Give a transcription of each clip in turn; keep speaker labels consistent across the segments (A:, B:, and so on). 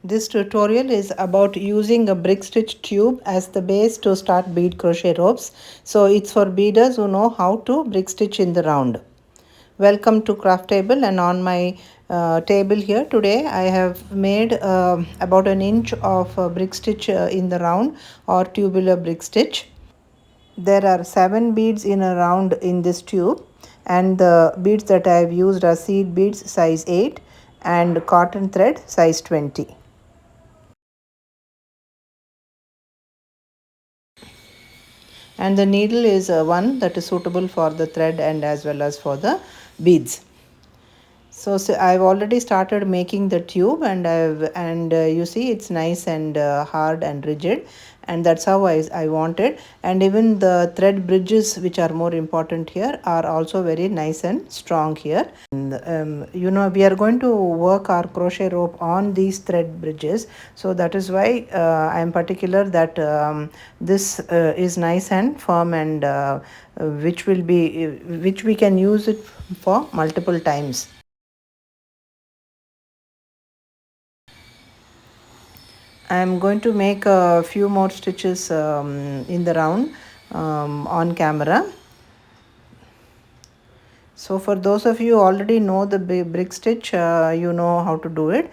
A: This tutorial is about using a brick stitch tube as the base to start bead crochet ropes. So it's for beaders who know how to brick stitch in the round. Welcome to craft table, and on my table here today I have made about an inch of brick stitch in the round or tubular brick stitch. There are 7 beads in a round in this tube, and the beads that I have used are seed beads size 8 and cotton thread size 20. And the needle is one that is suitable for the thread and as well as for the beads. So I've already started making the tube, and you see it's nice and hard and rigid, and that's how I want it. And even the thread bridges, which are more important here, are also very nice and strong here. And, we are going to work our crochet rope on these thread bridges, so that is why I am particular that this is nice and firm, and which we can use it for multiple times. I am going to make a few more stitches in the round on camera. So for those of you who already know the brick stitch, you know how to do it.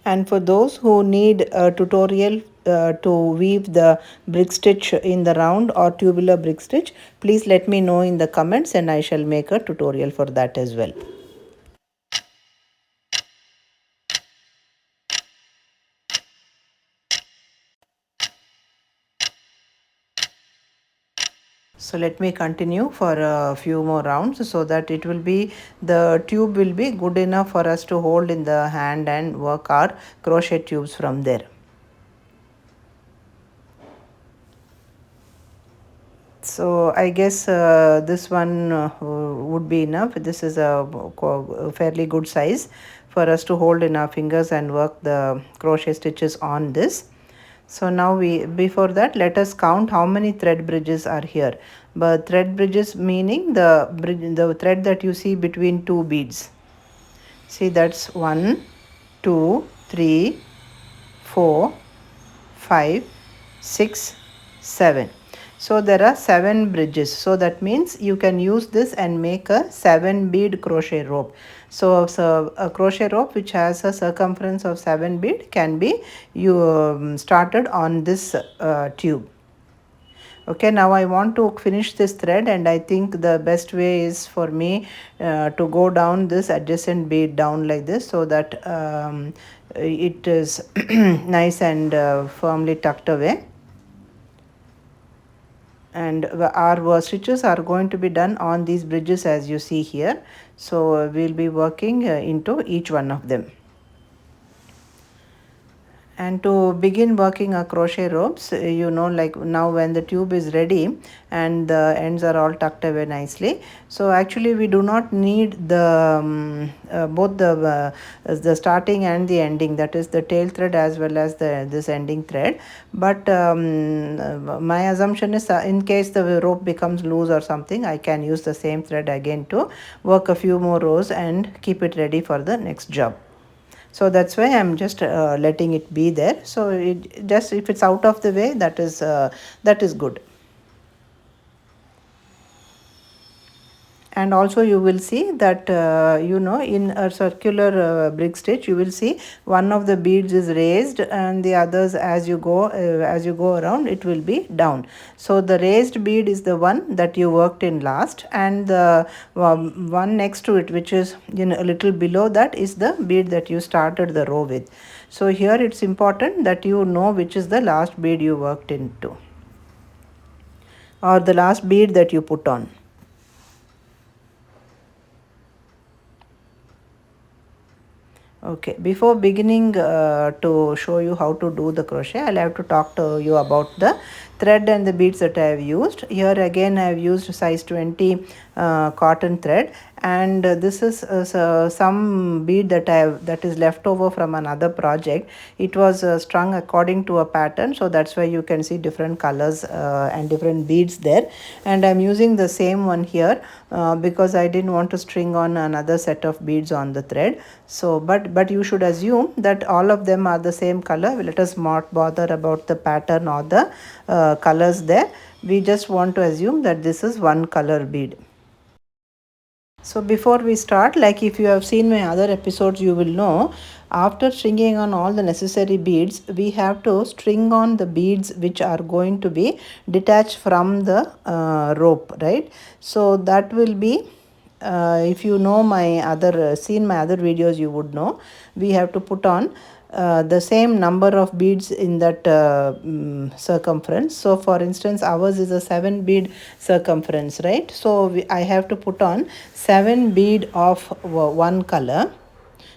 A: And for those who need a tutorial to weave the brick stitch in the round or tubular brick stitch, please let me know in the comments, and I shall make a tutorial for that as well. So let me continue for a few more rounds, so that the tube will be good enough for us to hold in the hand and work our crochet tubes from there. So I guess this one would be enough. This is a fairly good size for us to hold in our fingers and work the crochet stitches on this. So now before that, let us count how many thread bridges are here. But thread bridges meaning the thread that you see between two beads. See, that's 1, 2, 3, 4, 5, 6, 7. So there are 7 bridges. So that means you can use this and make a 7 bead crochet rope. So a crochet rope which has a circumference of 7 bead can be started on this tube. Okay, now I want to finish this thread, and I think the best way is for me to go down this adjacent bead down like this, so that it is nice and firmly tucked away. And our stitches are going to be done on these bridges as you see here. So we'll be working into each one of them. And to begin working our crochet ropes, like now when the tube is ready and the ends are all tucked away nicely, so actually we do not need both the starting and the ending, that is the tail thread as well as this ending thread. But my assumption is in case the rope becomes loose or something, I can use the same thread again to work a few more rows and keep it ready for the next job. So that's why I'm just letting it be there. So it just, if it's out of the way, that is good. And also you will see that in a circular brick stitch, you will see one of the beads is raised and the others, as you go around, it will be down. So the raised bead is the one that you worked in last, and the one next to it, which is a little below that, is the bead that you started the row with. So here it's important that you know which is the last bead you worked into, or the last bead that you put on. Okay, before beginning to show you how to do the crochet, I'll have to talk to you about the thread and the beads that I have used. Here again I have used size 20 cotton thread, and this is some bead that is left over from another project. It was strung according to a pattern, so that's why you can see different colors and different beads there. And I'm using the same one here because I didn't want to string on another set of beads on the thread. So but you should assume that all of them are the same color. Let us not bother about the pattern or the colors there. We just want to assume that this is one color bead. So before we start, like if you have seen my other episodes, you will know after stringing on all the necessary beads, we have to string on the beads which are going to be detached from the rope, right? So that will be if you know my other seen my other videos, you would know we have to put on the same number of beads in that circumference. So for instance, ours is a 7 bead circumference, right? So I have to put on 7 bead of one color.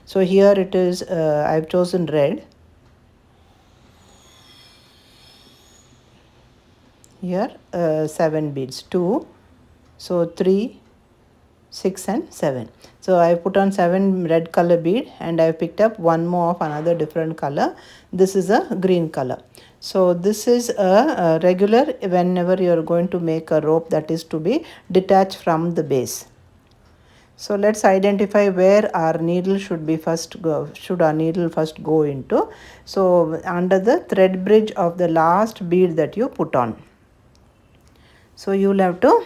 A: So here it is, I've chosen red. Here 7 beads, 2, so 3, 6 and 7. So I put on 7 red color bead, and I picked up one more of another different color. This is a green color. So this is a regular whenever you are going to make a rope that is to be detached from the base. So let's identify where our needle should our needle first go into. So under the thread bridge of the last bead that you put on. So you'll have to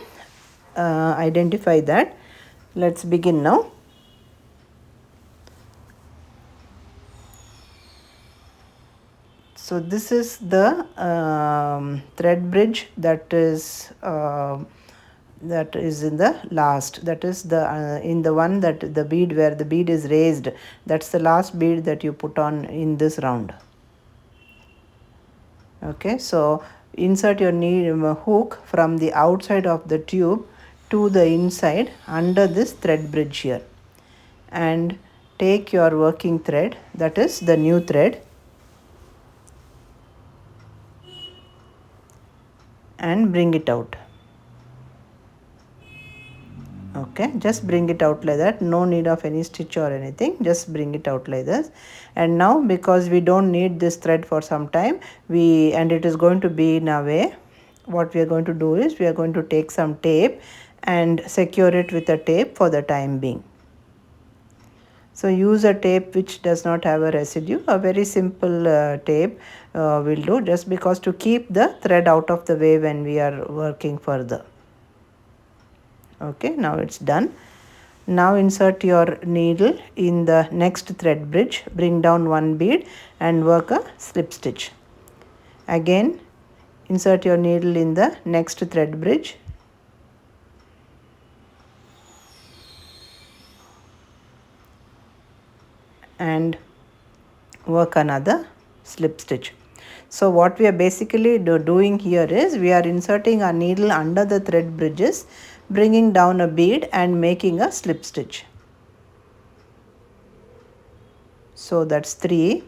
A: identify that. Let's begin now. So this is the thread bridge that is in the last, that is the in the one that the bead where the bead is raised, that's the last bead that you put on in this round. Okay, so insert your hook from the outside of the tube to the inside under this thread bridge here, and take your working thread, that is the new thread, and bring it out. Okay, just bring it out like that. No need of any stitch or anything, just bring it out like this. And now, because we don't need this thread for some time, and it is going to be in a way, what we are going to do is we are going to take some tape and secure it with a tape for the time being. So use a tape which does not have a residue. A very simple tape will do, just because to keep the thread out of the way when we are working further. Okay, now it's done. Now insert your needle in the next thread bridge, bring down one bead and work a slip stitch. Again, insert your needle in the next thread bridge, and work another slip stitch. So what we are basically doing here is we are inserting our needle under the thread bridges, bringing down a bead and making a slip stitch. So that's 3,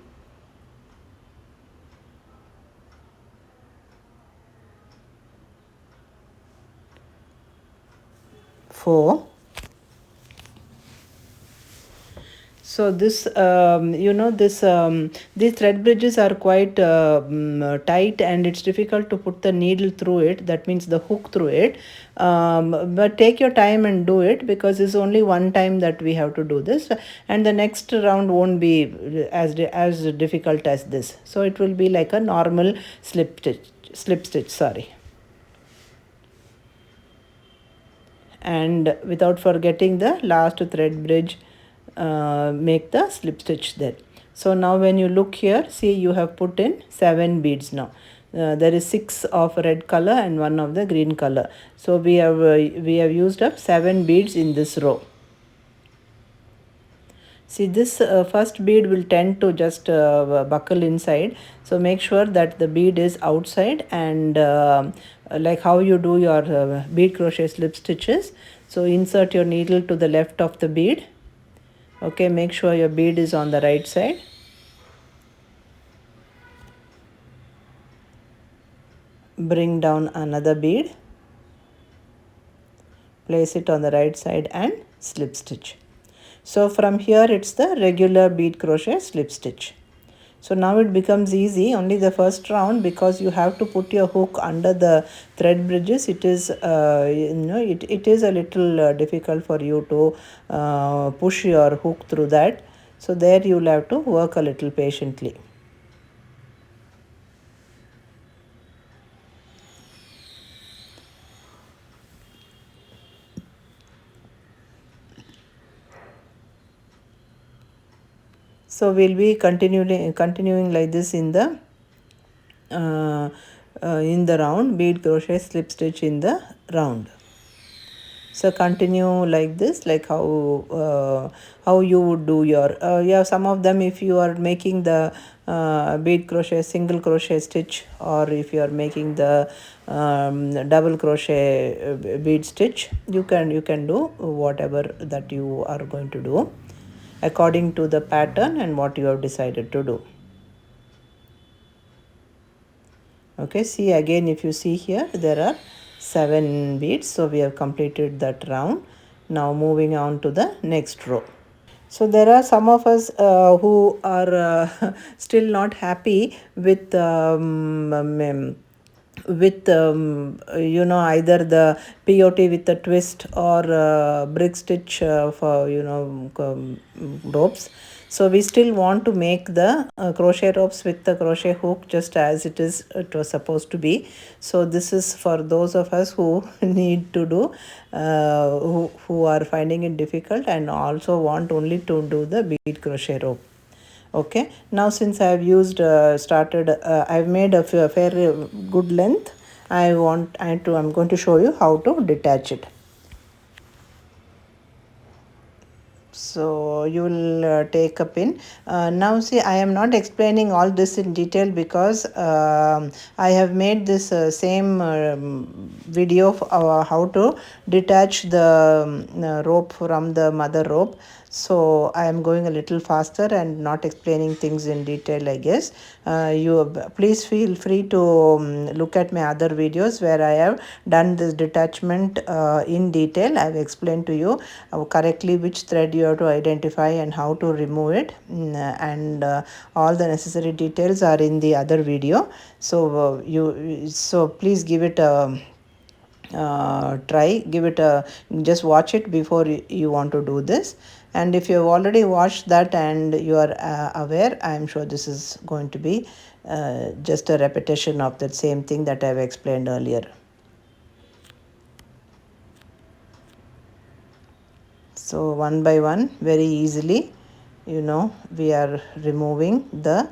A: 4. So this these thread bridges are quite tight, and it's difficult to put the needle through it, that means the hook through it, but take your time and do it, because it's only one time that we have to do this, and the next round won't be as difficult as this. So it will be like a normal slip stitch, sorry. And without forgetting the last thread bridge, make the slip stitch there. So now when you look here, see, you have put in 7 beads now. There is 6 of red color and 1 of the green color. So we have used up 7 beads in this row. See, this first bead will tend to just buckle inside, so make sure that the bead is outside, and like how you do your bead crochet slip stitches. So insert your needle to the left of the bead. Okay, make sure your bead is on the right side. Bring down another bead. Place it on the right side and slip stitch. So from here it's the regular bead crochet slip stitch. So now it becomes easy only the first round, because you have to put your hook under the thread bridges. It is it is a little difficult for you to push your hook through that. So there you will have to work a little patiently. So we'll be continuing like this uh, in the round, bead crochet slip stitch in the round. So continue like this, like how you would do your yeah, some of them, if you are making the bead crochet single crochet stitch, or if you are making the double crochet bead stitch, you can do whatever that you are going to do according to the pattern and what you have decided to do. Okay, see again, if you see here, there are 7 beads, so we have completed that round. Now moving on to the next row. So there are some of us who are still not happy with either the POT with a twist or brick stitch for ropes. So we still want to make the crochet ropes with the crochet hook just as it was supposed to be. So this is for those of us who need to do who are finding it difficult and also want only to do the bead crochet rope. Okay, now since I have I've made a fair good length. I'm going to show you how to detach it. So you will take a pin. Now see, I am not explaining all this in detail because I have made this same video of how to detach the rope from the mother rope. So I am going a little faster and not explaining things in detail, I guess. You please feel free to look at my other videos where I have done this detachment in detail. I have explained to you correctly which thread you have to identify and how to remove it, and all the necessary details are in the other video. So please give it a try, give it a just watch it before you want to do this. And if you have already watched that and you are aware, I am sure this is going to be just a repetition of that same thing that I have explained earlier. So one by one, very easily, we are removing the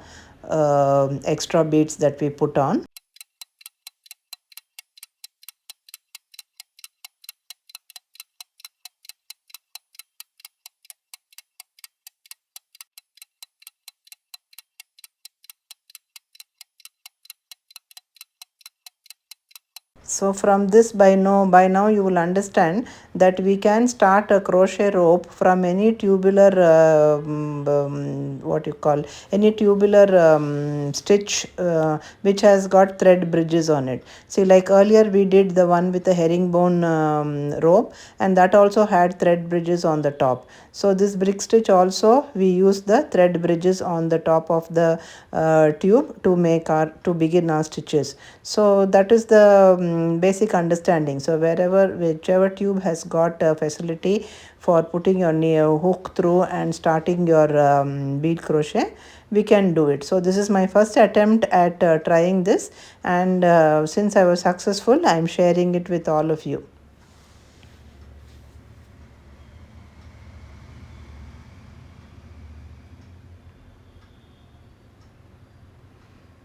A: extra beads that we put on. So from this, by now you will understand that we can start a crochet rope from any tubular what you call any tubular stitch which has got thread bridges on it. See, like earlier we did the one with the herringbone rope, and that also had thread bridges on the top. So this brick stitch also, we use the thread bridges on the top of the tube to begin our stitches. So that is the basic understanding. So whichever tube has got a facility for putting your hook through and starting your bead crochet, we can do it. So this is my first attempt at trying this, and since I was successful, I am sharing it with all of you.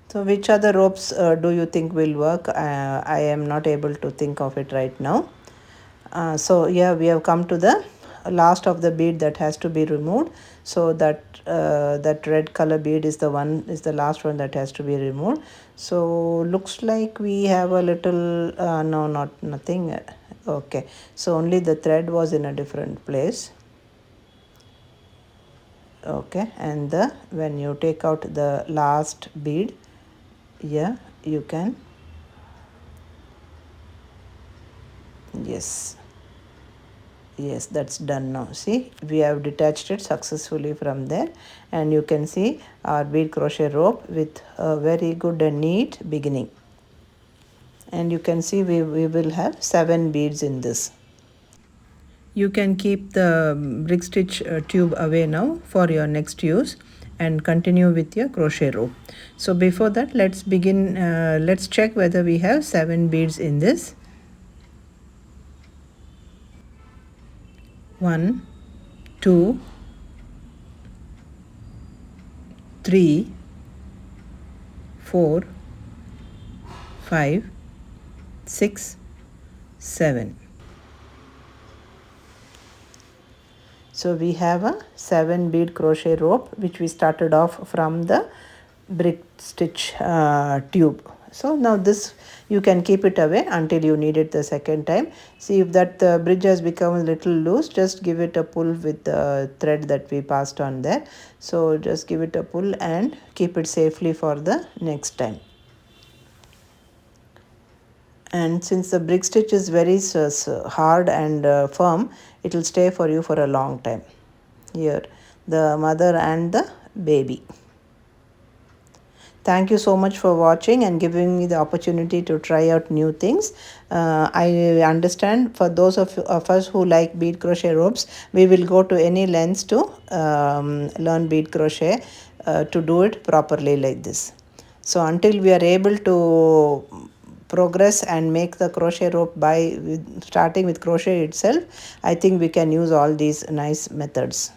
A: So which other ropes do you think will work? I am not able to think of it right now. So yeah, we have come to the last of the bead that has to be removed. So that red color bead is the last one that has to be removed. So looks like we have a little no, not nothing. Okay, so only the thread was in a different place. Okay, and when you take out the last bead, yeah, you can, yes, Yes, that's done now. See, we have detached it successfully from there, and you can see our bead crochet rope with a very good and neat beginning. And you can see we will have 7 beads in this. You can keep the brick stitch tube away now for your next use and continue with your crochet rope. So before that, let's begin. Let's check whether we have 7 beads in this. 1, 2, 3, 4, 5, 6, 7. So we have a 7 bead crochet rope which we started off from the brick stitch tube. So now this you can keep it away until you need it the second time. See, if that bridge has become a little loose, just give it a pull with the thread that we passed on there. So just give it a pull and keep it safely for the next time. And since the brick stitch is very hard and firm, it will stay for you for a long time. Here, the mother and the baby. Thank you so much for watching and giving me the opportunity to try out new things. I understand for those of us who like bead crochet ropes, we will go to any lengths to learn bead crochet to do it properly like this. So until we are able to progress and make the crochet rope by starting with crochet itself, I think we can use all these nice methods.